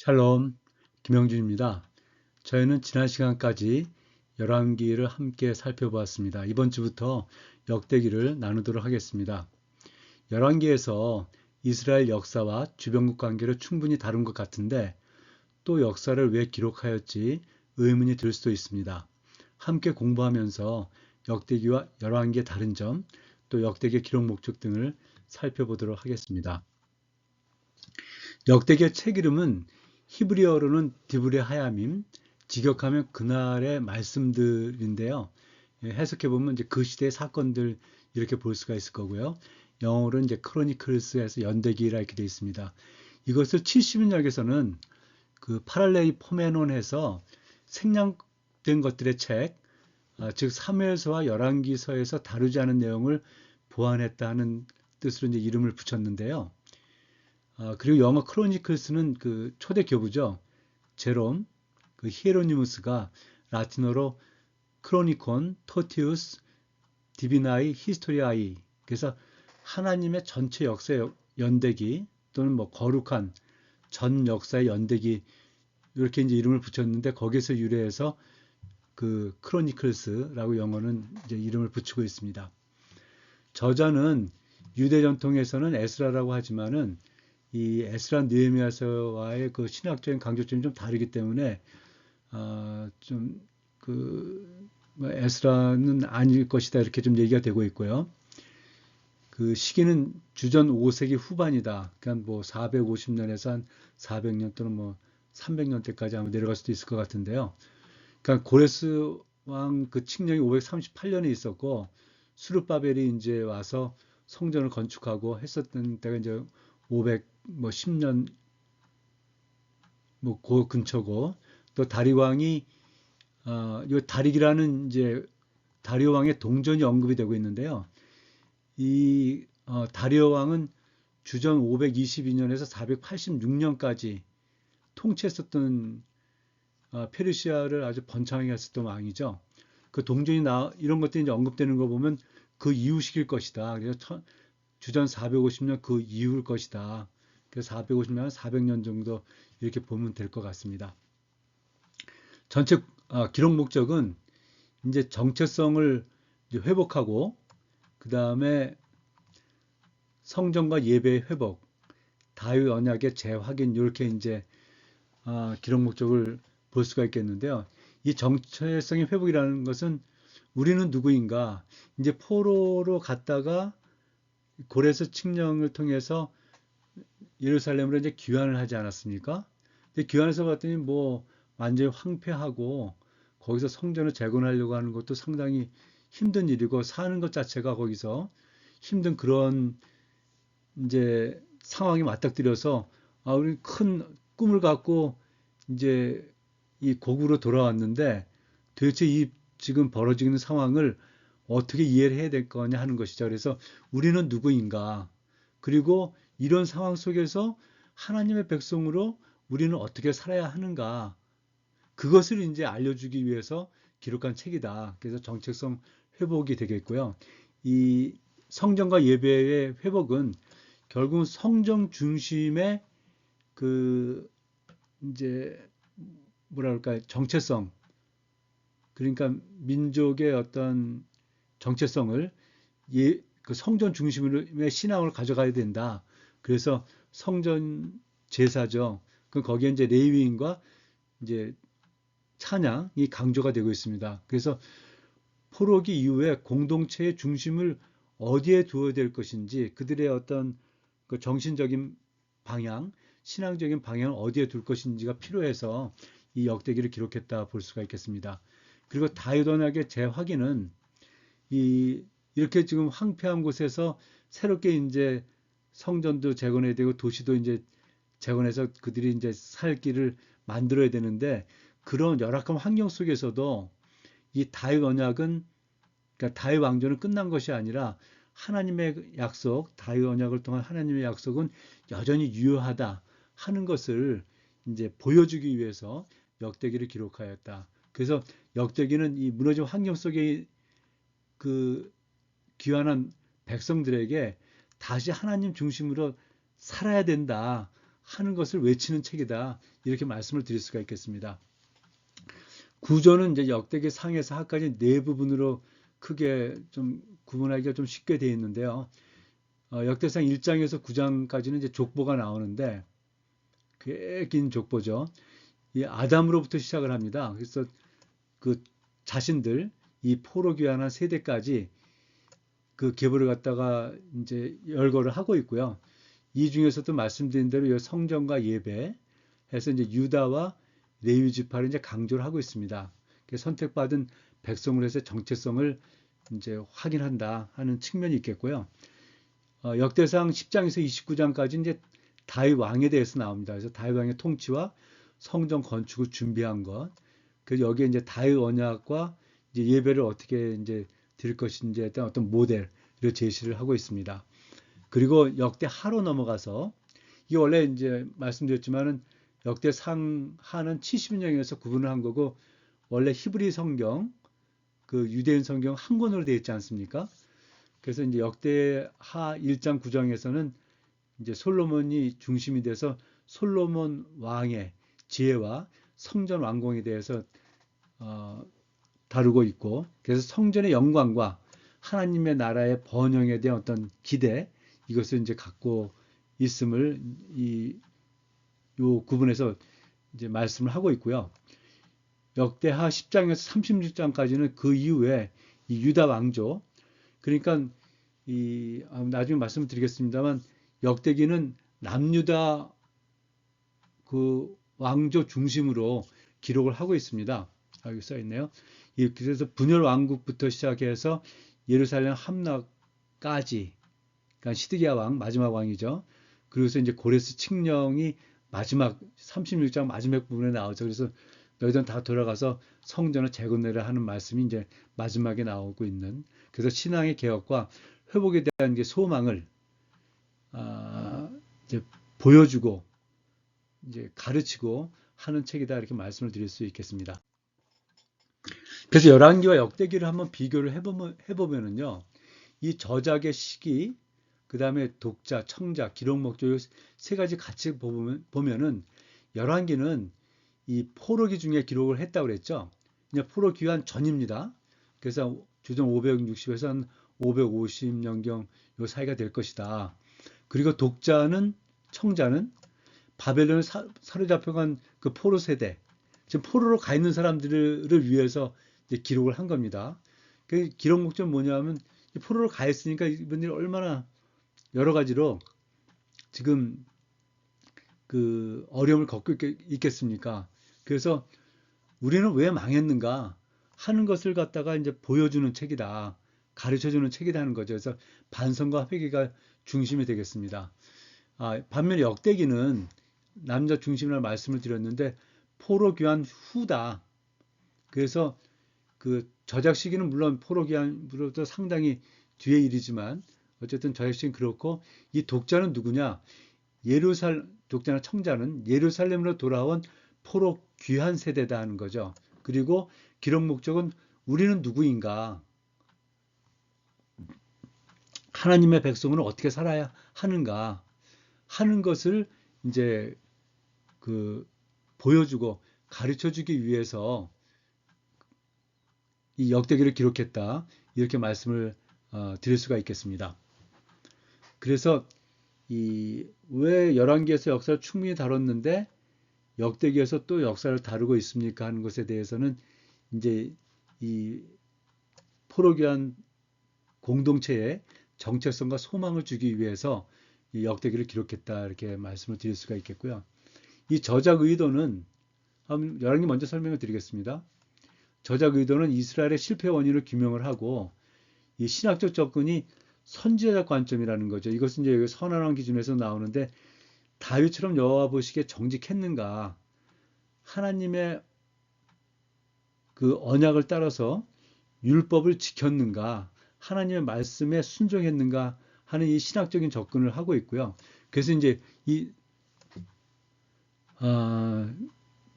샬롬, 김영준입니다. 저희는 지난 시간까지 열왕기를 함께 살펴보았습니다. 이번 주부터 역대기를 나누도록 하겠습니다. 열왕기에서 이스라엘 역사와 주변국 관계를 충분히 다룬 것 같은데 또 역사를 왜 기록하였지 의문이 들 수도 있습니다. 함께 공부하면서 역대기와 열왕기의 다른 점, 또 역대기의 기록 목적 등을 살펴보도록 하겠습니다. 역대기의 책 이름은 히브리어로는 디브레 하야밈, 직역하면 그날의 말씀들인데요. 해석해보면 이제 그 시대의 사건들 이렇게 볼 수가 있을 거고요. 영어로는 이제 크로니클스에서 연대기라 이렇게 되어 있습니다. 이것을 70년역에서는 그 파랄레이 포메논해서 생략된 것들의 책, 즉 사무엘서와 열왕기서에서 다루지 않은 내용을 보완했다 하는 뜻으로 이제 이름을 붙였는데요. 그리고 영어 크로니클스는 그 초대 교부죠. 제롬, 그 히에로니무스가 라틴어로 크로니콘, 토티우스, 디비나이, 히스토리아이. 그래서 하나님의 전체 역사의 연대기 또는 뭐 거룩한 전 역사의 연대기 이렇게 이제 이름을 붙였는데 거기서 유래해서 그 크로니클스라고 영어는 이제 이름을 붙이고 있습니다. 저자는 유대 전통에서는 에스라라고 하지만은 이 에스라 느헤미야서와의 그 신학적인 강조점이 좀 다르기 때문에 뭐 에스라는 아닐 것이다 이렇게 좀 얘기가 되고 있고요. 그 시기는 주전 5세기 후반이다. 그러니까 뭐 450년에서 한 400년 또는 뭐 300년대까지 아마 내려갈 수도 있을 것 같은데요. 그러니까 고레스 왕 그 칙령이 538년에 있었고 수르바벨이 이제 와서 성전을 건축하고 했었던 때가 이제 500 뭐 10년 뭐 그 근처고 또 다리 왕이 요 다릭이라는 이제 다리오 왕의 동전이 언급이 되고 있는데요. 이 다리오 왕은 주전 522년에서 486년까지 통치했었던 페르시아를 아주 번창하게 했었던 왕이죠. 그 동전이 이런 것들이 이제 언급되는 거 보면 그 이후식일 것이다. 그래서 주전 450년 그 이후일 것이다. 그래서 450년, 400년 정도 이렇게 보면 될 것 같습니다. 전체 기록 목적은 이제 정체성을 이제 회복하고 그 다음에 성전과 예배의 회복, 다윗 언약의 재확인 이렇게 이제 기록 목적을 볼 수가 있겠는데요. 이 정체성의 회복이라는 것은 우리는 누구인가? 이제 포로로 갔다가 고레스 칙령을 통해서 예루살렘으로 이제 귀환을 하지 않았습니까? 근데 귀환해서 봤더니 뭐 완전히 황폐하고 거기서 성전을 재건하려고 하는 것도 상당히 힘든 일이고 사는 것 자체가 거기서 힘든 그런 이제 상황이 맞닥뜨려서 우리 큰 꿈을 갖고 이제 이 고국으로 돌아왔는데 도대체 이 지금 벌어지고 있는 상황을 어떻게 이해를 해야 될 거냐 하는 것이죠. 그래서 우리는 누구인가? 그리고 이런 상황 속에서 하나님의 백성으로 우리는 어떻게 살아야 하는가? 그것을 이제 알려주기 위해서 기록한 책이다. 그래서 정체성 회복이 되겠고요. 이 성전과 예배의 회복은 결국 성전 중심의 그 이제 뭐랄까 정체성, 그러니까 민족의 어떤 정체성을 그 성전 중심의 신앙을 가져가야 된다. 그래서 성전 제사죠. 그 거기에 이제 레위인과 이제 찬양이 강조가 되고 있습니다. 그래서 포로기 이후에 공동체의 중심을 어디에 두어야 될 것인지 그들의 어떤 그 정신적인 방향, 신앙적인 방향을 어디에 둘 것인지가 필요해서 이 역대기를 기록했다 볼 수가 있겠습니다. 그리고 다윗 언약의 재확인은 이렇게 지금 황폐한 곳에서 새롭게 이제 성전도 재건해야 되고 도시도 이제 재건해서 그들이 이제 살 길을 만들어야 되는데 그런 열악한 환경 속에서도 이 다윗 언약은 그러니까 다윗 왕조는 끝난 것이 아니라 하나님의 약속, 다윗 언약을 통한 하나님의 약속은 여전히 유효하다 하는 것을 이제 보여주기 위해서 역대기를 기록하였다. 그래서 역대기는 이 무너진 환경 속에 그 귀환한 백성들에게 다시 하나님 중심으로 살아야 된다 하는 것을 외치는 책이다. 이렇게 말씀을 드릴 수가 있겠습니다. 구조는 이제 역대기 상에서 하까지 네 부분으로 크게 좀 구분하기가 좀 쉽게 되어 있는데요. 역대상 1장에서 9장까지는 이제 족보가 나오는데 꽤 긴 족보죠. 이 아담으로부터 시작을 합니다. 그래서 그 자신들 이 포로 귀환한 세대까지 그 계보를 갖다가 이제 열거를 하고 있고요. 이 중에서도 말씀드린 대로 성전과 예배 해서 이제 유다와 레위 지파를 이제 강조를 하고 있습니다. 선택받은 백성을 해서 정체성을 이제 확인한다 하는 측면이 있겠고요. 역대상 10장에서 29장까지 이제 다윗 왕에 대해서 나옵니다. 그래서 다윗 왕의 통치와 성전 건축을 준비한 것. 그래서 여기에 이제 다윗 언약과 이제 예배를 어떻게 이제 드릴 것인지에 대한 어떤 모델을 제시를 하고 있습니다. 그리고 역대 하로 넘어가서 이게 원래 이제 말씀드렸지만은 역대 상하는 70년에서 구분을 한 거고 원래 히브리 성경 그 유대인 성경 한 권으로 되어 있지 않습니까? 그래서 이제 역대하 1장 9장에서는 이제 솔로몬이 중심이 돼서 솔로몬 왕의 지혜와 성전 완공에 대해서 다루고 있고 그래서 성전의 영광과 하나님의 나라의 번영에 대한 어떤 기대 이것을 이제 갖고 있음을 요 구분에서 이제 말씀을 하고 있고요. 역대하 10장에서 36장까지는 그 이후에 이 유다 왕조 그러니까 나중에 말씀을 드리겠습니다만 역대기는 남유다 그 왕조 중심으로 기록을 하고 있습니다. 여기 써 있네요. 그래서 분열 왕국부터 시작해서 예루살렘 함락까지 그러니까 시드기야 왕 마지막 왕이죠. 그래서 이제 고레스 칙령이 마지막 36장 마지막 부분에 나오죠. 그래서 너희들은 다 돌아가서 성전을 재건내라 하는 말씀이 이제 마지막에 나오고 있는 그래서 신앙의 개혁과 회복에 대한 소망을 이제 보여주고 이제 가르치고 하는 책이다 이렇게 말씀을 드릴 수 있겠습니다. 그래서 열왕기와 역대기를 한번 비교를 해보면은요, 이 저작의 시기, 그 다음에 독자, 청자, 기록 목적 세 가지 같이 보면은 열왕기는 이 포로기 중에 기록을 했다고 그랬죠. 이제 포로 귀환 전입니다. 그래서 주전 560에서 한 550년경 요 사이가 될 것이다. 그리고 독자는 청자는 바벨론에 사로잡혀간 그 포로 세대, 지금 포로로 가 있는 사람들을 위해서 이제 기록을 한 겁니다. 그 기록 목적은 뭐냐면 포로로 가 있으니까 이분들이 얼마나 여러 가지로 지금 그 어려움을 겪고 있겠습니까? 그래서 우리는 왜 망했는가 하는 것을 갖다가 이제 보여주는 책이다. 가르쳐주는 책이다 하는 거죠. 그래서 반성과 회개가 중심이 되겠습니다. 반면에 역대기는 남자 중심이라는 말씀을 드렸는데 포로 귀환 후다. 그래서 그 저작 시기는 물론 포로 귀환으로부터 상당히 뒤의 일이지만 어쨌든 저작 시기는 그렇고 이 독자는 누구냐? 독자나 청자는 예루살렘으로 돌아온 포로 귀환 세대다 하는 거죠. 그리고 기록 목적은 우리는 누구인가? 하나님의 백성은 어떻게 살아야 하는가? 하는 것을 이제 그 보여주고 가르쳐주기 위해서 이 역대기를 기록했다. 이렇게 말씀을 드릴 수가 있겠습니다. 그래서 왜 열왕기에서 역사를 충분히 다뤘는데 역대기에서 또 역사를 다루고 있습니까? 하는 것에 대해서는 이제 이 포로기한 공동체에 정체성과 소망을 주기 위해서 이 역대기를 기록했다 이렇게 말씀을 드릴 수가 있겠고요. 이 저작 의도는 열왕기 먼저 설명을 드리겠습니다. 저작 의도는 이스라엘의 실패 원인을 규명을 하고 이 신학적 접근이 선지자적 관점이라는 거죠. 이것은 이제 선언한 기준에서 나오는데 다윗처럼 여호와 보시기에 정직했는가? 하나님의 그 언약을 따라서 율법을 지켰는가? 하나님의 말씀에 순종했는가? 하는 이 신학적인 접근을 하고 있고요. 그래서 이제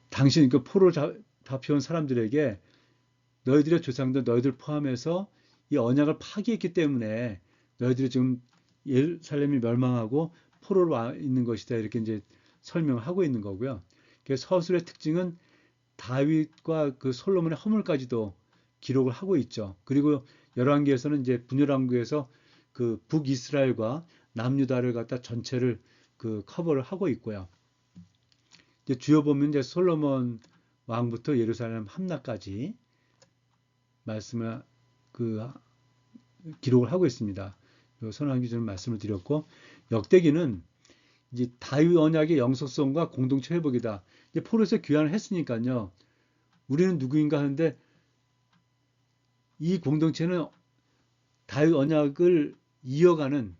당신 그 포로 잡혀온 사람들에게 너희들의 조상들 너희들 포함해서 이 언약을 파기했기 때문에 너희들이 지금 예루살렘이 멸망하고 포로로 와 있는 것이다 이렇게 이제 설명을 하고 있는 거고요. 서술의 특징은 다윗과 그 솔로몬의 허물까지도 기록을 하고 있죠. 그리고 열왕기에서는 이제 분열왕국에서 그 북이스라엘과 남유다를 갖다 전체를 그 커버를 하고 있고요. 이제 주요 보면 이제 솔로몬 왕부터 예루살렘 함락까지 말씀을 그 기록을 하고 있습니다. 선왕 기준을 말씀을 드렸고 역대기는 이제 다윗 언약의 영속성과 공동체 회복이다. 이제 포로에서 귀환을 했으니까요. 우리는 누구인가 하는데 이 공동체는 다윗 언약을 이어가는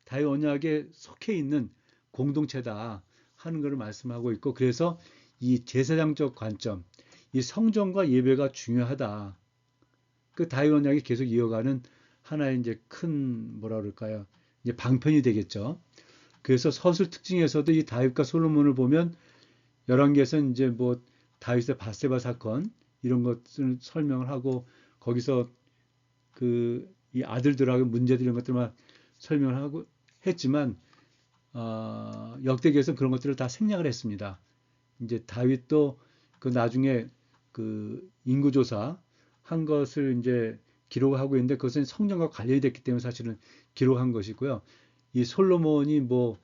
다윗 언약에 속해 있는 공동체다 하는 것을 말씀하고 있고 그래서 이 제사장적 관점, 이 성전과 예배가 중요하다. 그 다윗 언약이 계속 이어가는 하나의 이제 큰 뭐라 그럴까요? 이제 방편이 되겠죠. 그래서 서술 특징에서도 이 다윗과 솔로몬을 보면 열왕기에서 이제 뭐 다윗의 바세바 사건 이런 것을 설명을 하고 거기서 그 이 아들들하고 문제들 이런 것들만 설명을 하고 했지만 역대기에서 그런 것들을 다 생략을 했습니다. 이제 다윗도 그 나중에 그 인구조사 한 것을 이제 기록하고 있는데 그것은 성전과 관련이 됐기 때문에 사실은 기록한 것이고요. 이 솔로몬이 뭐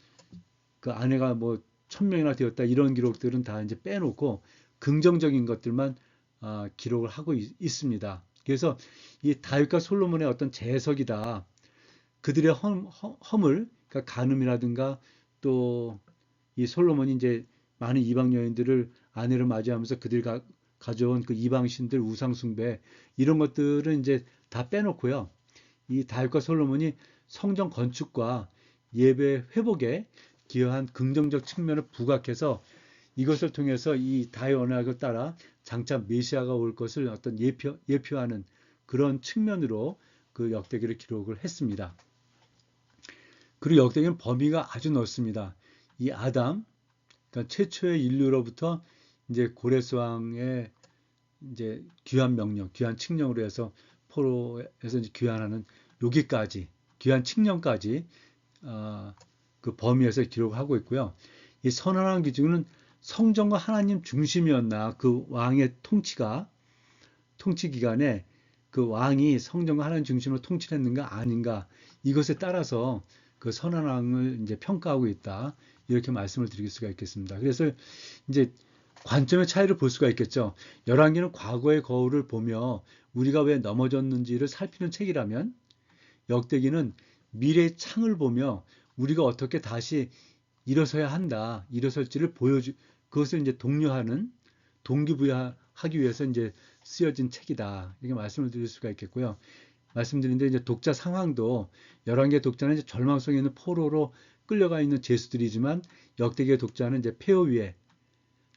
그 아내가 뭐 1000명이나 되었다 이런 기록들은 다 이제 빼놓고 긍정적인 것들만 기록을 하고 있습니다. 그래서 이 다윗과 솔로몬의 어떤 재해석이다. 그들의 허물, 그러니까 간음이라든가 또 이 솔로몬이 이제 많은 이방 여인들을 아내로 맞이하면서 그들이 가져온 그 이방 신들 우상 숭배 이런 것들은 이제 다 빼놓고요. 이 다윗과 솔로몬이 성전 건축과 예배 회복에 기여한 긍정적 측면을 부각해서 이것을 통해서 이 다윗 언약을 따라 장차 메시아가 올 것을 어떤 예표하는 그런 측면으로 그 역대기를 기록을 했습니다. 그리고 역대기는 범위가 아주 넓습니다. 이 아담, 그러니까 최초의 인류로부터 이제 고레스 왕의 이제 귀환 명령, 귀환 칙령으로 해서 포로에서 이제 귀환하는 여기까지, 귀환 칙령까지 그 범위에서 기록하고 있고요. 이 선언한 기준은 성전과 하나님 중심이었나 그 왕의 통치 기간에 그 왕이 성전과 하나님 중심으로 통치를 했는가 아닌가 이것에 따라서 그 선언왕을 이제 평가하고 있다 이렇게 말씀을 드릴 수가 있겠습니다. 그래서 이제 관점의 차이를 볼 수가 있겠죠. 열왕기는 과거의 거울을 보며 우리가 왜 넘어졌는지를 살피는 책이라면 역대기는 미래의 창을 보며 우리가 어떻게 다시 일어서야 한다, 일어설지를 그것을 이제 독려하는, 동기부여하기 위해서 이제 쓰여진 책이다. 이렇게 말씀을 드릴 수가 있겠고요. 말씀드린데 이제 독자 상황도 열왕기의 독자는 이제 절망성에 있는 포로로 끌려가 있는 죄수들이지만 역대기의 독자는 이제 폐허 위에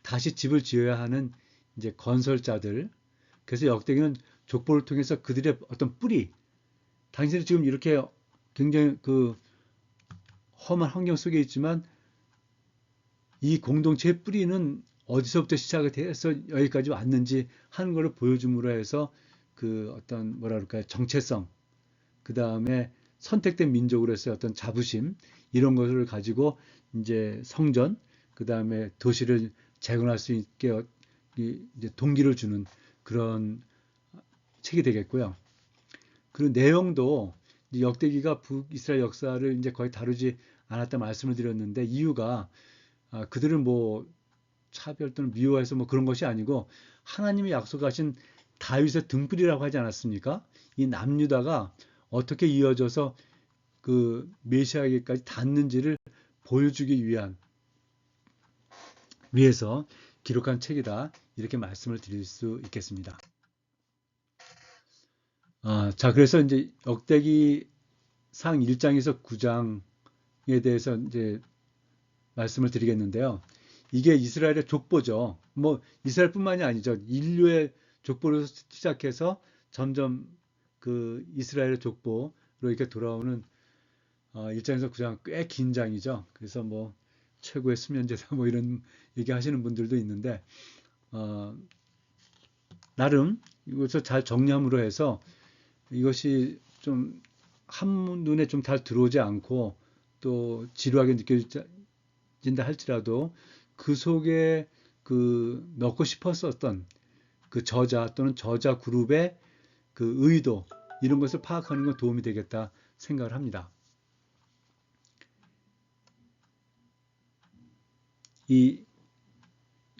다시 집을 지어야 하는 이제 건설자들. 그래서 역대기는 족보를 통해서 그들의 어떤 뿌리, 당신이 지금 이렇게 굉장히 그 험한 환경 속에 있지만 이 공동체의 뿌리는 어디서부터 시작이 돼서 여기까지 왔는지 하는 것을 보여줌으로 해서 그 어떤 뭐라 그럴까요? 정체성, 그 다음에 선택된 민족으로서의 어떤 자부심 이런 것을 가지고 이제 성전, 그 다음에 도시를 재건할 수 있게 이제 동기를 주는 그런 책이 되겠고요. 그리고 내용도 역대기가 북이스라엘 역사를 이제 거의 다루지 않았다 말씀을 드렸는데 이유가 그들을 뭐 차별 또는 미워해서 뭐 그런 것이 아니고 하나님이 약속하신 다윗의 등불이라고 하지 않았습니까? 이 남유다가 어떻게 이어져서 그 메시아에게까지 닿는지를 보여주기 위해서 기록한 책이다. 이렇게 말씀을 드릴 수 있겠습니다. 자, 그래서 이제 역대기 상 1장에서 9장에 대해서 이제 말씀을 드리겠는데요. 이게 이스라엘의 족보죠. 뭐 이스라엘뿐만이 아니죠. 인류의 족보로 시작해서 점점 그 이스라엘의 족보로 이렇게 돌아오는 1장에서 9장 꽤 긴 장이죠. 그래서 뭐 최고의 수면제다 뭐 이런 얘기하시는 분들도 있는데 나름 이것을 잘 정리함으로 해서 이것이 좀 한눈에 좀 잘 들어오지 않고 또 지루하게 느껴지지 이루어진다 할지라도 그 속에 그 넣고 싶었었던 그 저자 또는 저자 그룹의 그 의도 이런 것을 파악하는 건 도움이 되겠다 생각을 합니다. 이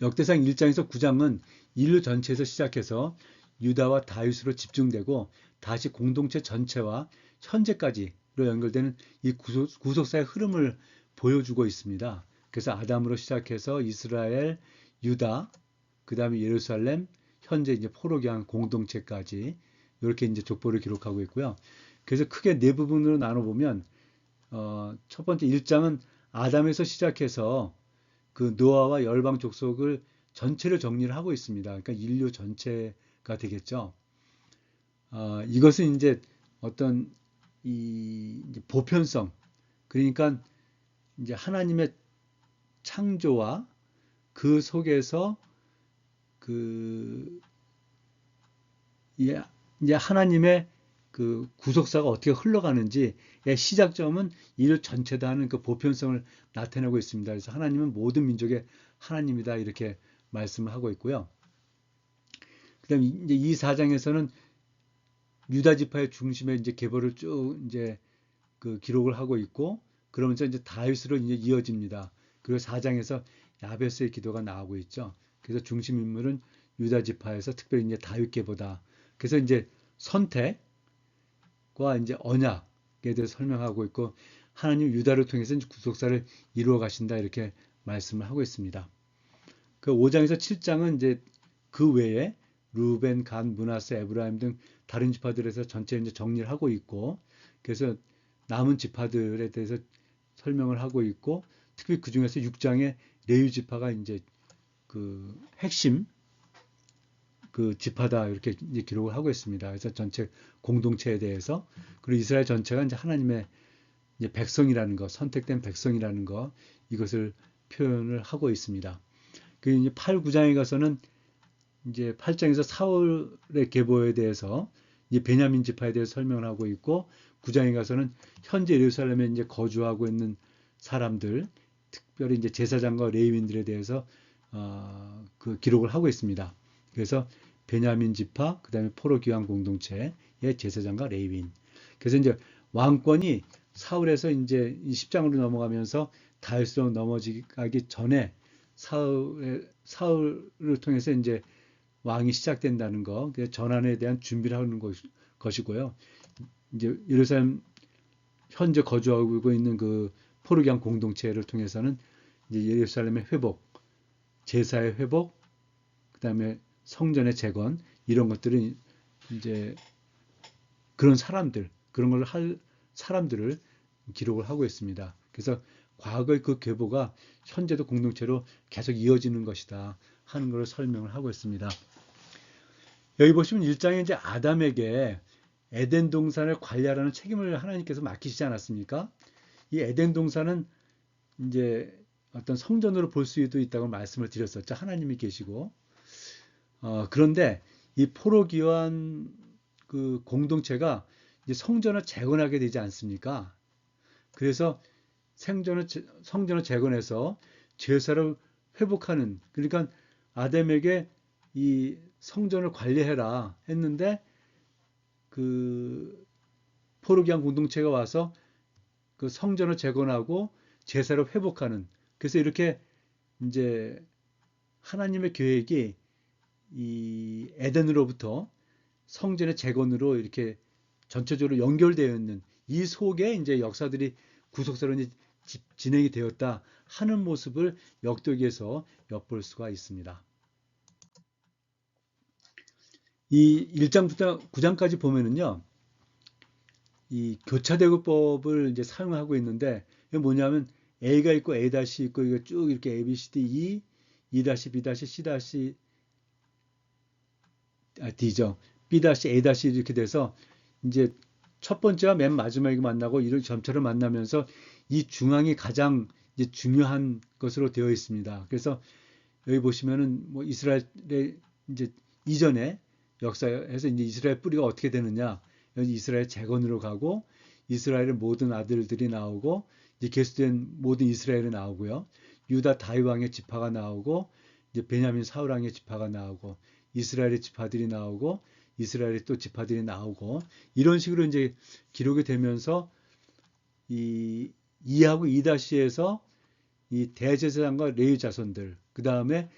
역대상 1장에서 9장은 인류 전체에서 시작해서 유다와 다윗으로 집중되고 다시 공동체 전체와 현재까지로 연결되는 이 구속사의 흐름을 보여주고 있습니다. 그래서 아담으로 시작해서 이스라엘, 유다, 그 다음에 예루살렘, 현재 이제 포로기한 공동체까지 이렇게 이제 족보를 기록하고 있고요. 그래서 크게 네 부분으로 나눠보면 첫 번째 1장은 아담에서 시작해서 그 노아와 열방 족속을 전체를 정리를 하고 있습니다. 그러니까 인류 전체가 되겠죠. 이것은 이제 어떤 이 보편성, 그러니까 이제 하나님의 창조와 그 속에서 그 이제 하나님의 그 구속사가 어떻게 흘러가는지의 시작점은 인류 전체다 하는 그 보편성을 나타내고 있습니다. 그래서 하나님은 모든 민족의 하나님이다 이렇게 말씀을 하고 있고요. 그다음 이제 이 4장에서는 유다 지파의 중심에 이제 계보를 쭉 이제 그 기록을 하고 있고 그러면서 이제 다윗으로 이제 이어집니다. 그리고 4장에서 야베스의 기도가 나오고 있죠. 그래서 중심 인물은 유다 지파에서 특별히 이제 다윗 계보다. 그래서 이제 선택과 이제 언약에 대해서 설명하고 있고 하나님 유다를 통해서 구속사를 이루어 가신다 이렇게 말씀을 하고 있습니다. 그 5장에서 7장은 이제 그 외에 루벤, 간, 므낫세, 에브라임 등 다른 지파들에서 전체 이제 정리를 하고 있고 그래서 남은 지파들에 대해서 설명을 하고 있고 특히 그 중에서 6장에 레위 지파가 이제 그 핵심 그 지파다 이렇게 이제 기록을 하고 있습니다. 그래서 전체 공동체에 대해서 그리고 이스라엘 전체가 이제 하나님의 이제 백성이라는 거, 선택된 백성이라는 거 이것을 표현을 하고 있습니다. 그 이제 8, 9장에 가서는 이제 8장에서 사울의 계보에 대해서 이제 베냐민 지파에 대해서 설명을 하고 있고 9장에 가서는 현재 예루살렘에 이제 거주하고 있는 사람들, 특별히 이제 제사장과 레위인들에 대해서 그 기록을 하고 있습니다. 그래서 베냐민 지파, 그다음에 포로 귀환 공동체의 제사장과 레위인. 그래서 이제 왕권이 사울에서 이제 10장으로 넘어가면서 다윗으로 넘어가기 전에 사울을 통해서 이제 왕이 시작된다는 거, 전환에 대한 준비를 하는 것이고요. 이제 예루살렘 현재 거주하고 있는 그 포르기안 공동체를 통해서는 이제 예루살렘의 회복, 제사의 회복, 그다음에 성전의 재건 이런 것들은 이제 그런 사람들, 그런 걸 할 사람들을 기록을 하고 있습니다. 그래서 과거의 그 계보가 현재도 공동체로 계속 이어지는 것이다 하는 것을 설명을 하고 있습니다. 여기 보시면 1장에 이제 아담에게 에덴 동산을 관리하라는 책임을 하나님께서 맡기시지 않았습니까? 이 에덴 동산은 이제 어떤 성전으로 볼 수도 있다고 말씀을 드렸었죠. 하나님이 계시고. 그런데 이 포로기환 그 공동체가 이제 성전을 재건하게 되지 않습니까? 그래서 성전을 재건해서 제사를 회복하는 그러니까 아담에게 이 성전을 관리해라 했는데 그 포로기한 공동체가 와서 그 성전을 재건하고 제사를 회복하는 그래서 이렇게 이제 하나님의 계획이 이 에덴으로부터 성전의 재건으로 이렇게 전체적으로 연결되어 있는 이 속에 이제 역사들이 구속사로 진행이 되었다 하는 모습을 역독에서 엿볼 수가 있습니다. 이 1장부터 9장까지 보면은요, 이 교차대구법을 이제 사용하고 있는데, 이게 뭐냐면 A가 있고 A' 있고 이거 쭉 이렇게 A, B, C, D, E, E', B', C' D죠. B', A' 이렇게 돼서 이제 첫 번째와 맨 마지막에 만나고 이런 점처럼 만나면서 이 중앙이 가장 이제 중요한 것으로 되어 있습니다. 그래서 여기 보시면은 뭐 이스라엘의 이제 이전에 역사에서 이제 이스라엘 뿌리가 어떻게 되느냐? 여기 이스라엘 재건으로 가고 이스라엘의 모든 아들들이 나오고 이제 계수된 모든 이스라엘이 나오고요. 유다 다윗 왕의 지파가 나오고 이제 베냐민 사울 왕의 지파가 나오고 이스라엘의 지파들이 나오고 이스라엘의 또 지파들이 나오고 이런 식으로 이제 기록이 되면서 이 2하고 2-에서 이 대제사장과 레위 자손들 그 다음에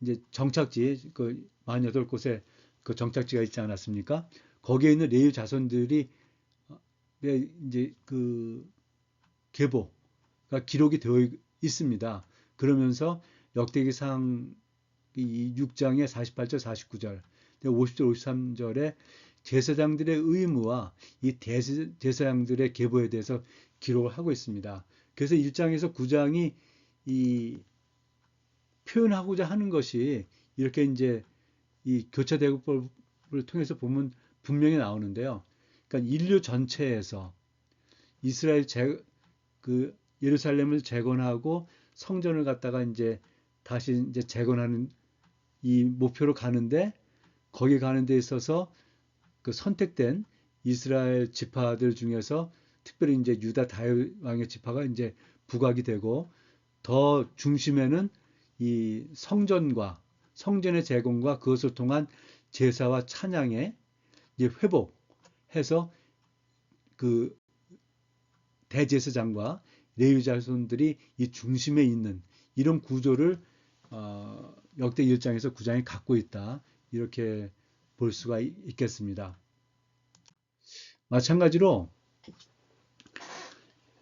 이제 정착지 그 48곳에 그 정착지가 있지 않았습니까? 거기에 있는 레위 자손들이 이제 그 계보가 기록이 되어 있습니다. 그러면서 역대기상 이 6장의 48절, 49절, 50절, 53절에 제사장들의 의무와 이 제사장들의 계보에 대해서 기록을 하고 있습니다. 그래서 1장에서 9장이 이 표현하고자 하는 것이 이렇게 이제 이 교차대국법을 통해서 보면 분명히 나오는데요. 그러니까 인류 전체에서 이스라엘 그 예루살렘을 재건하고 성전을 갖다가 이제 다시 이제 재건하는 이 목표로 가는데 거기 가는 데 있어서 그 선택된 이스라엘 지파들 중에서 특별히 이제 유다 다윗 왕의 지파가 이제 부각이 되고 더 중심에는 이 성전과 성전의 재건과 그것을 통한 제사와 찬양의 회복해서 그 대제사장과 레위 자손들이 이 중심에 있는 이런 구조를 역대 1장에서 9장이 갖고 있다. 이렇게 볼 수가 있겠습니다. 마찬가지로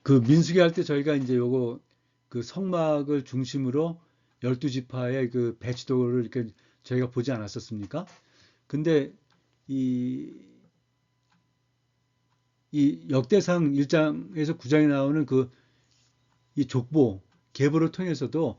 그 민수기 할 때 저희가 이제 요거 그 성막을 중심으로 12지파의 그 배치도를 이렇게 저희가 보지 않았었습니까? 근데 이, 이 역대상 1장에서 9장에 나오는 그 이 족보, 계보를 통해서도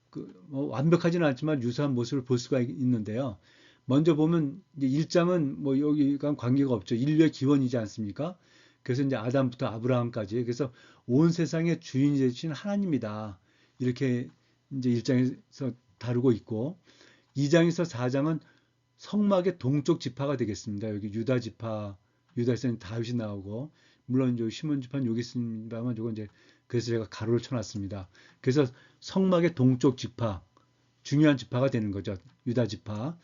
그뭐 완벽하지는 않지만 유사한 모습을 볼 수가 있는데요. 먼저 보면 이제 1장은 뭐 여기가 관계가 없죠. 인류의 기원이지 않습니까? 그래서 이제 아담부터 아브라함까지 그래서 온 세상의 주인이 되신 하나님이다. 이렇게 이제 1장에서 다루고 있고 2장에서 4장은 성막의 동쪽 지파가 되겠습니다. 여기 유다 지파, 유다에서는 다윗이 나오고 물론 요 시몬 지파는 여기 있습니다만 이건 이제 그래서 제가 가로를 쳐놨습니다. 그래서 성막의 동쪽 지파, 중요한 지파가 되는 거죠. 유다 지파.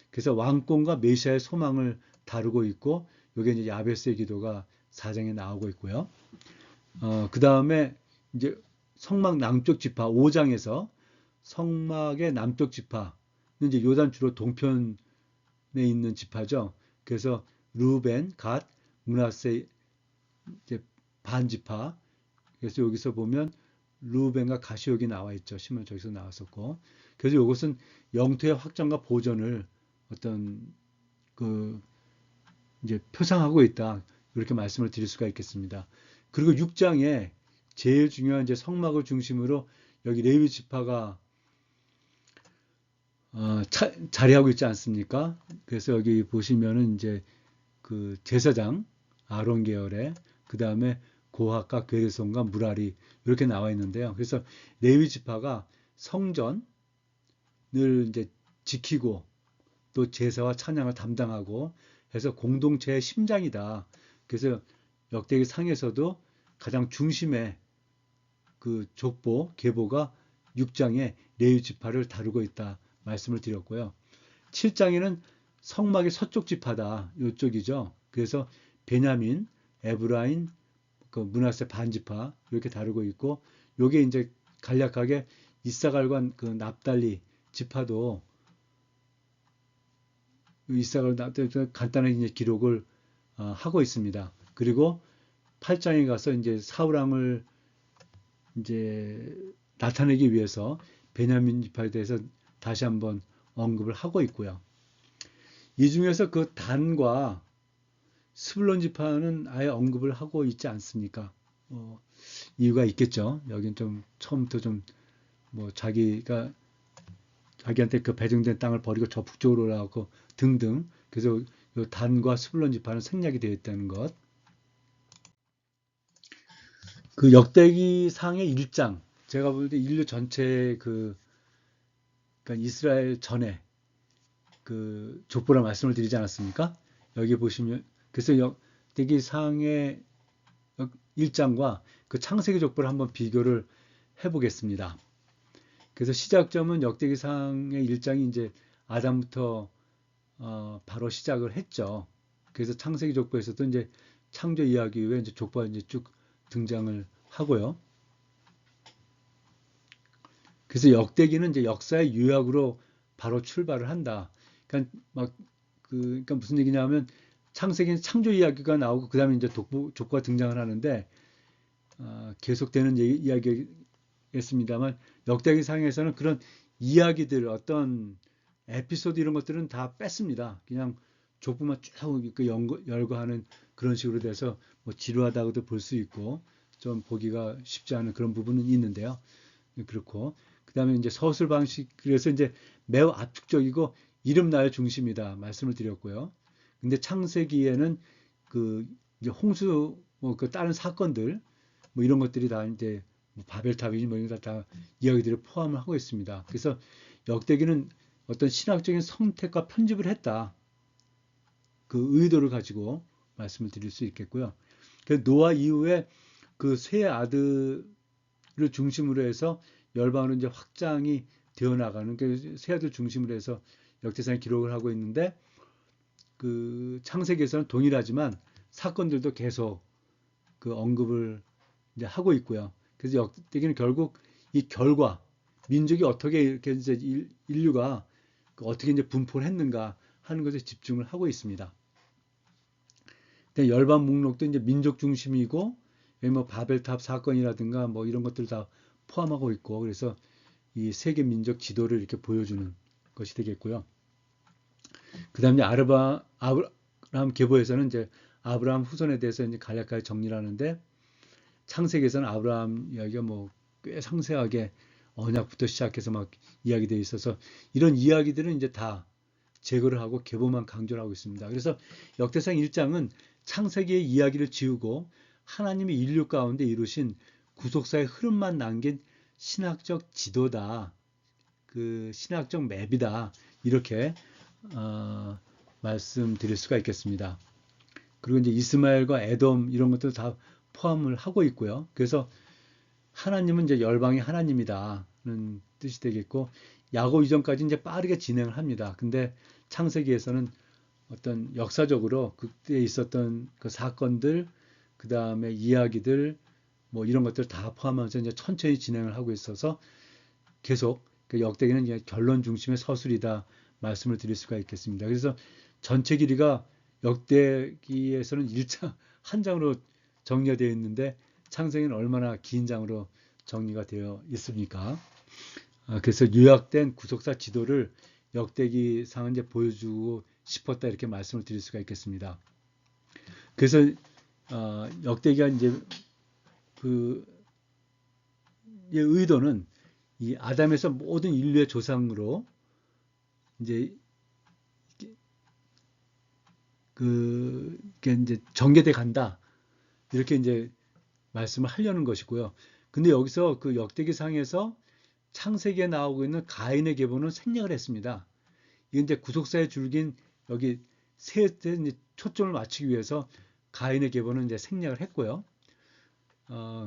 그래서 왕권과 메시아의 소망을 다루고 있고, 여기 이제 야베스의 기도가 4장에 나오고 있고요. 그 다음에 이제 성막 남쪽 지파 5장에서 성막의 남쪽 지파는 이제 요단 주로 동편에 있는 지파죠. 그래서 루벤, 갓, 므낫세 이제 반 지파. 그래서 여기서 보면 루벤과 가시 여기 나와 있죠. 시몬 저기서 나왔었고. 그래서 이것은 영토의 확장과 보존을 어떤 그 이제 표상하고 있다. 이렇게 말씀을 드릴 수가 있겠습니다. 그리고 6장에 제일 중요한 이제 성막을 중심으로 여기 레위 지파가 자리하고 있지 않습니까? 그래서 여기 보시면은 이제 그 제사장 아론 계열의 그 다음에 고핫과 게르손과 무라리 이렇게 나와 있는데요. 그래서 레위 지파가 성전을 이제 지키고 또 제사와 찬양을 담당하고 해서 공동체의 심장이다. 그래서 역대기 상에서도 가장 중심에 그 족보, 계보가 6장에 레위 지파를 다루고 있다 말씀을 드렸고요. 7장에는 성막의 서쪽 지파다. 이쪽이죠. 그래서 베냐민, 에브라임, 그 므낫세 반지파 이렇게 다루고 있고 요게 이제 간략하게 이사갈과 그 납달리 지파도 이사갈 납달리 간단하게 이제 기록을 하고 있습니다. 그리고 8장에 가서 이제 사울왕을 이제 나타내기 위해서 베냐민 지파에 대해서 다시 한번 언급을 하고 있고요. 이 중에서 그 단과 스불론 지파는 아예 언급을 하고 있지 않습니까? 이유가 있겠죠. 여긴 좀 처음부터 좀 뭐 자기한테 그 배정된 땅을 버리고 저 북쪽으로 가고 등등. 그래서 요 단과 스불론 지파는 생략이 되어 있다는 것. 그 역대기 상의 1장 제가 볼 때 인류 전체의 그러니까 이스라엘 전에 그 족보라 말씀을 드리지 않았습니까? 여기 보시면 그래서 역대기 상의 1장과 그 창세기 족보를 한번 비교를 해보겠습니다. 그래서 시작점은 역대기상의 1장이 이제 아담부터 바로 시작을 했죠. 그래서 창세기 족보에서도 이제 창조 이야기 후에 이제 족보가 이제 쭉 등장을 하고요. 그래서 역대기는 이제 역사의 요약으로 바로 출발을 한다. 그러니까 그러니까 무슨 얘기냐면 창세기는 창조 이야기가 나오고 그다음에 이제 족보가 등장을 하는데 계속되는 이야기였습니다만 역대기상에서는 그런 이야기들 어떤 에피소드 이런 것들은 다 뺐습니다. 그냥 족보만 쭉 열거하는 그런 식으로 돼서 뭐 지루하다고도 볼 수 있고 좀 보기가 쉽지 않은 그런 부분은 있는데요. 그렇고 그다음에 이제 서술 방식 그래서 이제 매우 압축적이고 이름나의 중심이다 말씀을 드렸고요. 근데 창세기에는 그 이제 홍수 뭐 그 다른 사건들 뭐 이런 것들이 다 이제 뭐 바벨탑이니 뭐 이런 다 이야기들을 포함을 하고 있습니다. 그래서 역대기는 어떤 신학적인 선택과 편집을 했다. 그 의도를 가지고 말씀을 드릴 수 있겠고요. 그 노아 이후에 그 세 아들을 중심으로 해서 열방으로 이제 확장이 되어 나가는 그 세 아들 중심으로 해서 역대상에 기록을 하고 있는데 그 창세기에서는 동일하지만 사건들도 계속 그 언급을 이제 하고 있고요. 그래서 역대기는 결국 이 결과 민족이 어떻게 이렇게 이제 인류가 어떻게 이제 분포를 했는가 하는 것에 집중을 하고 있습니다. 열방 목록도 이제 민족 중심이고 뭐 바벨탑 사건이라든가 뭐 이런 것들 다 포함하고 있고 그래서 이 세계 민족 지도를 이렇게 보여주는 것이 되겠고요. 그다음에 아브라함 계보에서는 이제 아브라함 후손에 대해서 이제 간략하게 정리를 하는데 창세기에서는 아브라함 이야기가 뭐 꽤 상세하게 언약부터 시작해서 막 이야기되어 있어서 이런 이야기들은 이제 다 제거를 하고 계보만 강조를 하고 있습니다. 그래서 역대상 1장은 창세기의 이야기를 지우고 하나님이 인류 가운데 이루신 구속사의 흐름만 남긴 신학적 지도다. 그 신학적 맵이다. 이렇게 말씀드릴 수가 있겠습니다. 그리고 이제 이스마엘과 에돔 이런 것도 다 포함을 하고 있고요. 그래서 하나님은 이제 열방의 하나님이다는 뜻이 되겠고 야곱 이전까지 이제 빠르게 진행을 합니다. 근데 창세기에서는 어떤 역사적으로 그때 있었던 그 사건들, 그 다음에 이야기들, 뭐 이런 것들 다 포함하면서 이제 천천히 진행을 하고 있어서 계속 그 역대기는 이제 결론 중심의 서술이다 말씀을 드릴 수가 있겠습니다. 그래서 전체 길이가 역대기에서는 1장 한 장으로 정리가 되어 있는데 창세기는 얼마나 긴 장으로 정리가 되어 있습니까? 그래서 요약된 구속사 지도를 역대기상은 이제 보여주고 싶었다 이렇게 말씀을 드릴 수가 있겠습니다. 그래서 역대기가 이제 그 의도는 이 아담에서 모든 인류의 조상으로 이제 그게 이제 전개돼 간다 이렇게 이제 말씀을 하려는 것이고요. 근데 여기서 그 역대기상에서 창세기에 나오고 있는 가인의 계보는 생략을 했습니다. 이게 이제 구속사의 줄긴 여기 셋에 초점을 맞추기 위해서 가인의 계보는 이제 생략을 했고요.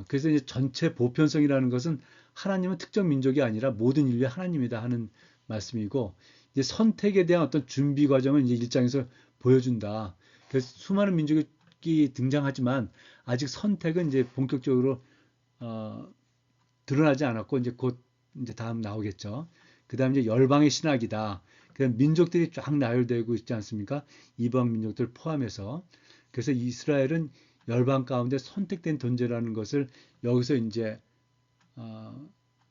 그래서 이제 전체 보편성이라는 것은 하나님은 특정 민족이 아니라 모든 인류의 하나님이다 하는 말씀이고 이제 선택에 대한 어떤 준비 과정을 이제 1장에서 보여준다. 그래서 수많은 민족이 등장하지만 아직 선택은 이제 본격적으로 드러나지 않았고 이제 곧 이제 다음 나오겠죠. 그다음 이제 열방의 신학이다. 그다음 민족들이 쫙 나열되고 있지 않습니까? 이방 민족들 포함해서. 그래서 이스라엘은 열방 가운데 선택된 존재라는 것을 여기서 이제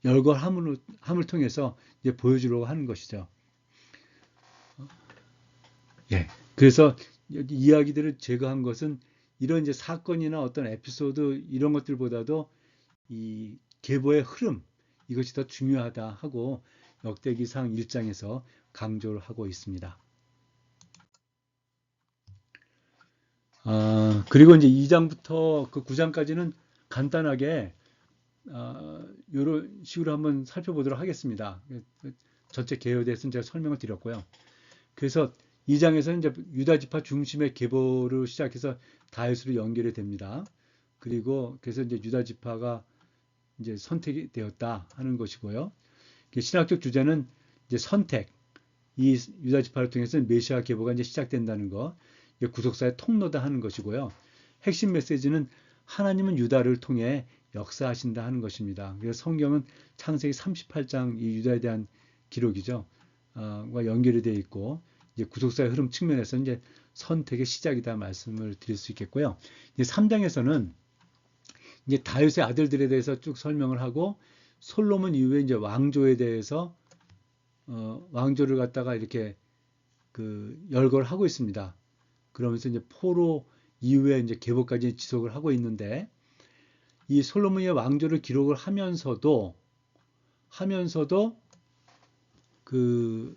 열거함을 통해서 이제 보여주려고 하는 것이죠. 예. 그래서 여기 이야기들을 제거한 것은 이런 이제 사건이나 어떤 에피소드 이런 것들보다도 이 계보의 흐름 이것이 더 중요하다 하고 역대기상 1장에서 강조를 하고 있습니다. 그리고 이제 2장부터 그 9장까지는 간단하게 이런 식으로 한번 살펴보도록 하겠습니다. 전체 개요에 대해서는 제가 설명을 드렸고요. 그래서 2장에서는 이제 유다 지파 중심의 계보를 시작해서 다윗으로 연결이 됩니다. 그리고 그래서 이제 유다 지파가 이제 선택이 되었다 하는 것이고요. 신학적 주제는 이제 선택, 이 유다 지파를 통해서 메시아 계보가 이제 시작된다는 거, 구속사의 통로다 하는 것이고요. 핵심 메시지는 하나님은 유다를 통해 역사하신다 하는 것입니다. 그래서 성경은 창세기 38장 이 유다에 대한 기록이죠. 과 연결이 되어 있고 이제 구속사의 흐름 측면에서 이제 선택의 시작이다 말씀을 드릴 수 있겠고요. 이제 3장에서는 이제 다윗의 아들들에 대해서 쭉 설명을 하고 솔로몬 이후에 이제 왕조에 대해서 왕조를 갖다가 이렇게 그 열거를 하고 있습니다. 그러면서 이제 포로 이후에 이제 계보까지 지속을 하고 있는데 이 솔로몬의 왕조를 기록을 하면서도 그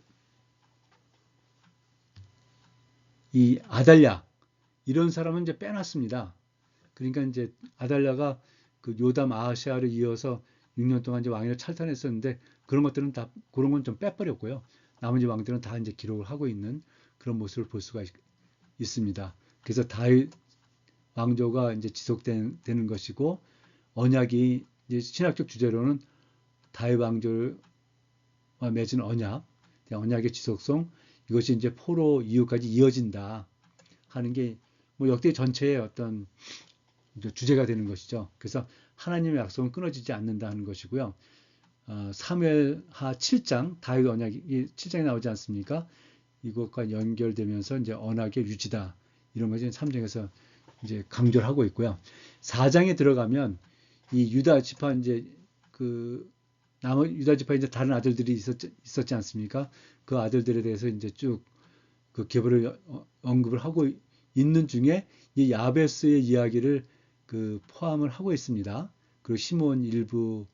이 아달랴 이런 사람은 이제 빼놨습니다. 그러니까 이제 아달랴가 그 요담 아하시아를 이어서 6년 동안 이제 왕위를 찬탈했었는데 그런 것들은 다 그런 건 좀 빼버렸고요. 나머지 왕들은 다 이제 기록을 하고 있는 그런 모습을 볼 수가 있습니다. 그래서 다윗 왕조가 이제 지속되는 것이고 언약이 이제 신학적 주제로는 다윗 왕조와 맺은 언약의 지속성 이것이 이제 포로 이후까지 이어진다 하는 게 뭐 역대 전체의 어떤 주제가 되는 것이죠. 그래서 하나님의 약속은 끊어지지 않는다는 것이고요. 사무엘하 7장 다윗 언약이 7장에 나오지 않습니까? 이것과 연결되면서 이제 언약의 유지다 이런 것이 3장에서 이제 강조를 하고 있고요. 4장에 들어가면 이 유다 지파 이제 그 유다 지파 이제 다른 아들들이 있었지 않습니까? 그 아들들에 대해서 이제 쭉 그 계보를 언급을 하고 있는 중에 이 야베스의 이야기를 그 포함을 하고 있습니다. 그리고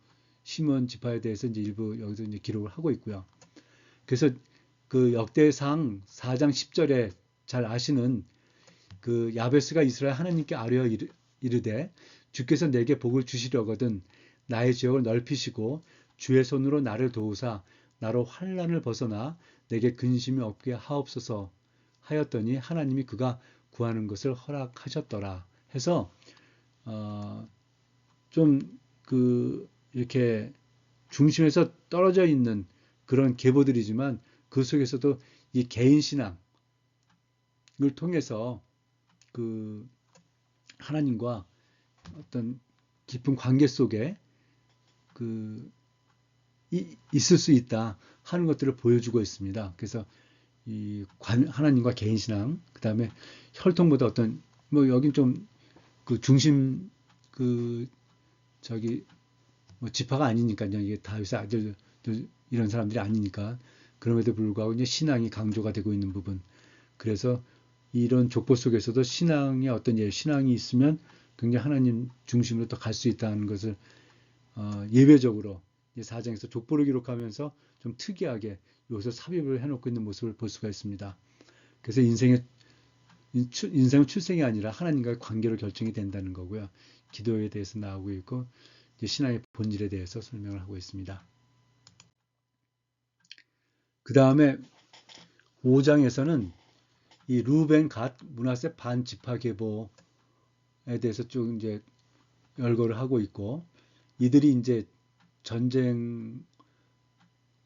시몬 지파에 대해서 이제 일부 여기서 이제 기록을 하고 있고요. 그래서 그 역대상 4장 10절에 잘 아시는 그 야베스가 이스라엘 하나님께 아뢰어 이르되 주께서 내게 복을 주시려거든 나의 지역을 넓히시고 주의 손으로 나를 도우사 나로 환난을 벗어나 내게 근심이 없게 하옵소서 하였더니 하나님이 그가 구하는 것을 허락하셨더라 해서 좀 그 이렇게 중심에서 떨어져 있는 그런 계보들이지만 그 속에서도 이 개인 신앙을 통해서 그 하나님과 어떤 깊은 관계 속에 그 있을 수 있다 하는 것들을 보여주고 있습니다. 그래서 이 하나님과 개인 신앙, 그 다음에 혈통보다 어떤 뭐 여긴 좀 그 중심 그 저기 뭐 지파가 아니니까요. 이게 다윗의 아들들 이런 사람들이 아니니까 그럼에도 불구하고 이제 신앙이 강조가 되고 있는 부분. 그래서 이런 족보 속에서도 신앙의 어떤 신앙이 있으면 굉장히 하나님 중심으로 더 갈 수 있다는 것을 예외적으로 4장에서 족보를 기록하면서 좀 특이하게 여기서 삽입을 해놓고 있는 모습을 볼 수가 있습니다. 그래서 인생은 출생이 아니라 하나님과의 관계로 결정이 된다는 거고요. 기도에 대해서 나오고 있고 신앙의 본질에 대해서 설명을 하고 있습니다. 그 다음에 5장에서는 이 루벤, 갓, 므낫세 반 지파 계보에 대해서 쭉 이제 열거를 하고 있고 이들이 이제 전쟁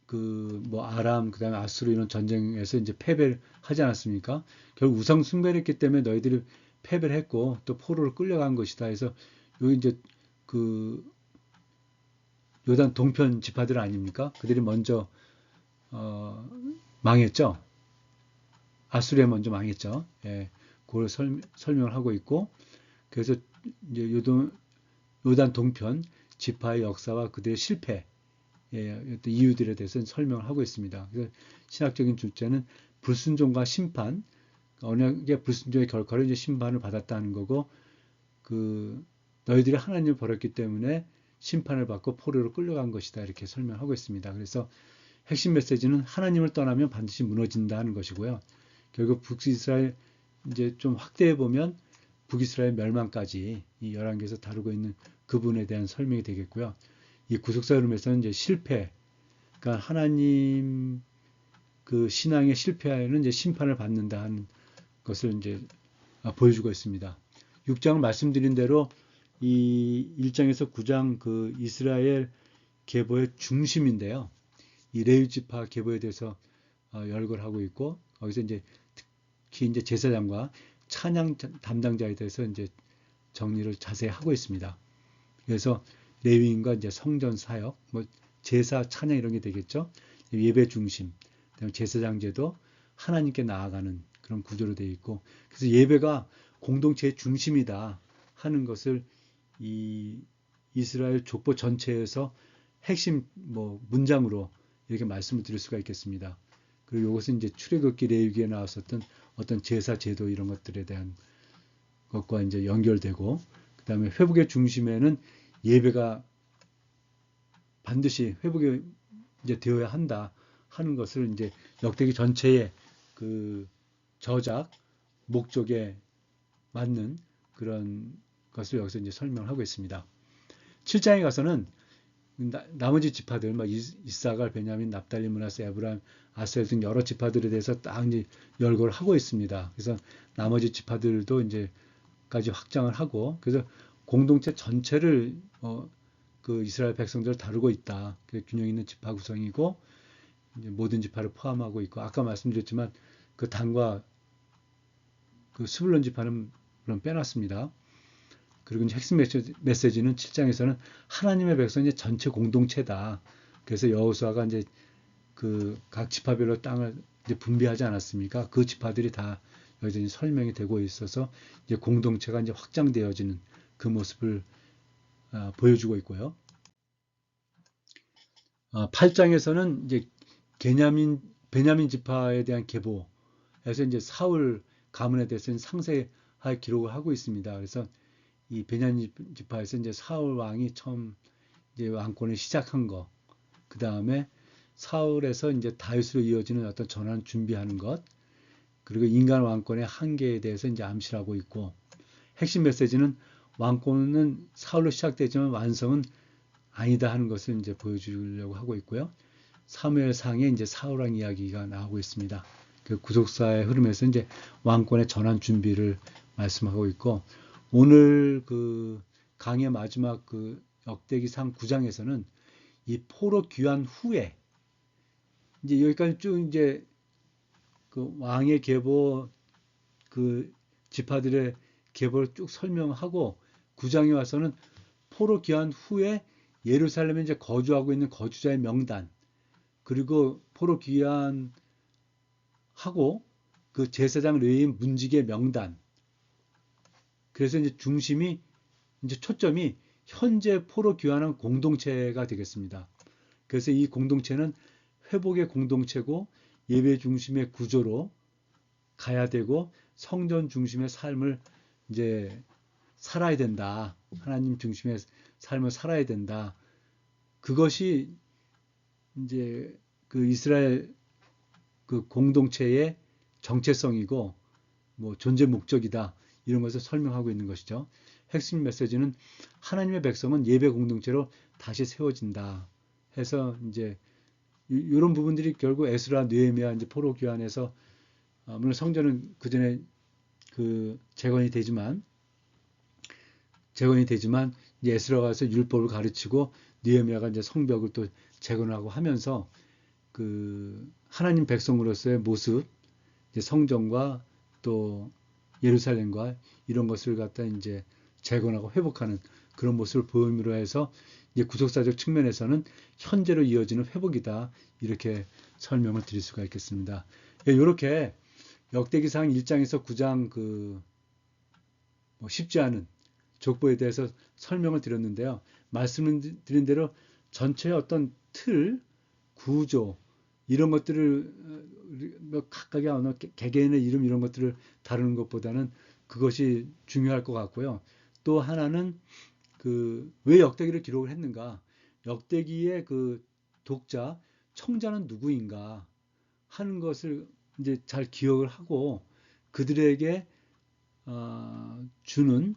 그 뭐 아람 그다음에 아수르 이런 전쟁에서 이제 패배를 하지 않았습니까? 결국 우상 숭배를 했기 때문에 너희들이 패배를 했고 또 포로를 끌려간 것이다 해서 여기 이제 그 요단 동편 지파들 아닙니까? 그들이 먼저 망했죠. 아수르에 먼저 망했죠. 예, 그걸 설명을 하고 있고 그래서 이제 요단 동편 지파의 역사와 그들의 실패 이유들에 대해서 설명을 하고 있습니다. 그래서 신학적인 주제는 불순종과 심판, 언약의 불순종의 결과로 이제 심판을 받았다는 거고, 그 너희들이 하나님을 버렸기 때문에 심판을 받고 포로로 끌려간 것이다 이렇게 설명하고 있습니다. 그래서 핵심 메시지는 하나님을 떠나면 반드시 무너진다는 것이고요. 결국 북이스라엘 이제 좀 확대해 보면 북이스라엘 멸망까지 이 11개에서 다루고 있는 그분에 대한 설명이 되겠고요. 이 구속사 흐름에서는 이제 실패, 그러니까 하나님 그 신앙의 실패하에는 이제 심판을 받는다 하는 것을 이제 보여주고 있습니다. 6장은 말씀드린 대로 이 1장에서 9장 그 이스라엘 계보의 중심인데요. 이 레위 지파 계보에 대해서 열거하고 있고 거기서 이제 특히 이제 제사장과 찬양 담당자에 대해서 이제 정리를 자세히 하고 있습니다. 그래서 레위인과 이제 성전 사역, 뭐 제사 찬양 이런 게 되겠죠. 예배 중심, 그다음에 제사장 제도, 하나님께 나아가는 그런 구조로 되어 있고, 그래서 예배가 공동체의 중심이다 하는 것을 이 이스라엘 족보 전체에서 핵심 뭐 문장으로 이렇게 말씀을 드릴 수가 있겠습니다. 그리고 이것은 이제 출애굽기 레위기에 나왔었던 어떤 제사 제도 이런 것들에 대한 것과 이제 연결되고, 그다음에 회복의 중심에는 예배가 반드시 회복이 이제 되어야 한다 하는 것을 이제 역대기 전체의 그 저작 목적에 맞는 그런 것을 여기서 이제 설명하고 있습니다. 7장에 가서는 나머지 지파들, 막 이사갈, 베냐민, 납달리, 므낫세, 에브라임, 아셀 등 여러 지파들에 대해서 딱 이제 열거를 하고 있습니다. 그래서 나머지 지파들도 이제까지 확장을 하고, 그래서 공동체 전체를 그 이스라엘 백성들을 다루고 있다. 그 균형 있는 지파 구성이고 모든 지파를 포함하고 있고, 아까 말씀드렸지만 그 단과 그 스불론 지파는 물론 빼놨습니다. 그리고 이제 핵심 메시지는 7장에서는 하나님의 백성이 전체 공동체다. 그래서 여호수아가 이제 그 각 지파별로 땅을 이제 분배하지 않았습니까? 그 지파들이 다 여전히 설명이 되고 있어서 이제 공동체가 이제 확장되어지는 그 모습을 보여주고 있고요. 8장에서는 이제 베냐민 지파에 대한 계보에서 이제 사울 가문에 대해서는 상세하게 기록을 하고 있습니다. 그래서 이 베냐민 지파에서 이제 사울 왕이 처음 이제 왕권을 시작한 거, 그 다음에 사울에서 이제 다윗으로 이어지는 어떤 전환 준비하는 것, 그리고 인간 왕권의 한계에 대해서 이제 암시하고 있고, 핵심 메시지는 왕권은 사울로 시작되지만 완성은 아니다 하는 것을 이제 보여주려고 하고 있고요. 사무엘상에 이제 사울 왕 이야기가 나오고 있습니다. 그 구속사의 흐름에서 이제 왕권의 전환 준비를 말씀하고 있고, 오늘 그 강의 마지막 그 역대기상 9장에서는 이 포로 귀환 후에 이제 여기까지 쭉 이제 그 왕의 계보, 그 지파들의 계보를 쭉 설명하고 9장에 와서는 포로 귀환 후에 예루살렘에 이제 거주하고 있는 거주자의 명단, 그리고 포로 귀환하고 그 제사장 레위인 문직의 명단. 그래서 이제 중심이 이제 초점이 현재 포로 귀환한 공동체가 되겠습니다. 그래서 이 공동체는 회복의 공동체고 예배 중심의 구조로 가야 되고 성전 중심의 삶을 이제 살아야 된다. 하나님 중심의 삶을 살아야 된다. 그것이 이제 그 이스라엘 그 공동체의 정체성이고 뭐 존재 목적이다. 이런 것을 설명하고 있는 것이죠. 핵심 메시지는 하나님의 백성은 예배 공동체로 다시 세워진다. 해서 이제 이런 부분들이 결국 에스라, 느헤미야 이제 포로 귀환에서 물론 성전은 그 전에 그 재건이 되지만 이제 에스라가 가서 율법을 가르치고 느헤미야가 이제 성벽을 또 재건하고 하면서 그 하나님 백성으로서의 모습, 이제 성전과 또 예루살렘과 이런 것을 갖다 이제 재건하고 회복하는 그런 모습을 보임으로 해서 이제 구속사적 측면에서는 현재로 이어지는 회복이다. 이렇게 설명을 드릴 수가 있겠습니다. 이렇게 역대기상 1장에서 9장 그 뭐 쉽지 않은 족보에 대해서 설명을 드렸는데요. 말씀드린 대로 전체의 어떤 틀, 구조 이런 것들을 각각의 어느 개개인의 이름 이런 것들을 다루는 것보다는 그것이 중요할 것 같고요. 또 하나는 그 왜 역대기를 기록을 했는가? 역대기의 그 독자, 청자는 누구인가 하는 것을 이제 잘 기억을 하고 그들에게 주는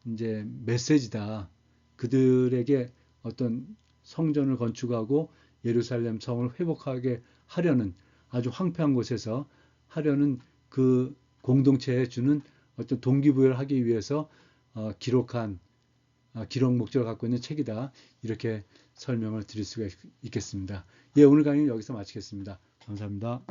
이제 메시지다. 그들에게 어떤 성전을 건축하고 예루살렘 성을 회복하게 하려는 아주 황폐한 곳에서 하려는 그 공동체에 주는 어떤 동기부여를 하기 위해서 기록한 기록 목적을 갖고 있는 책이다. 이렇게 설명을 드릴 수가 있겠습니다. 예, 오늘 강의는 여기서 마치겠습니다. 감사합니다.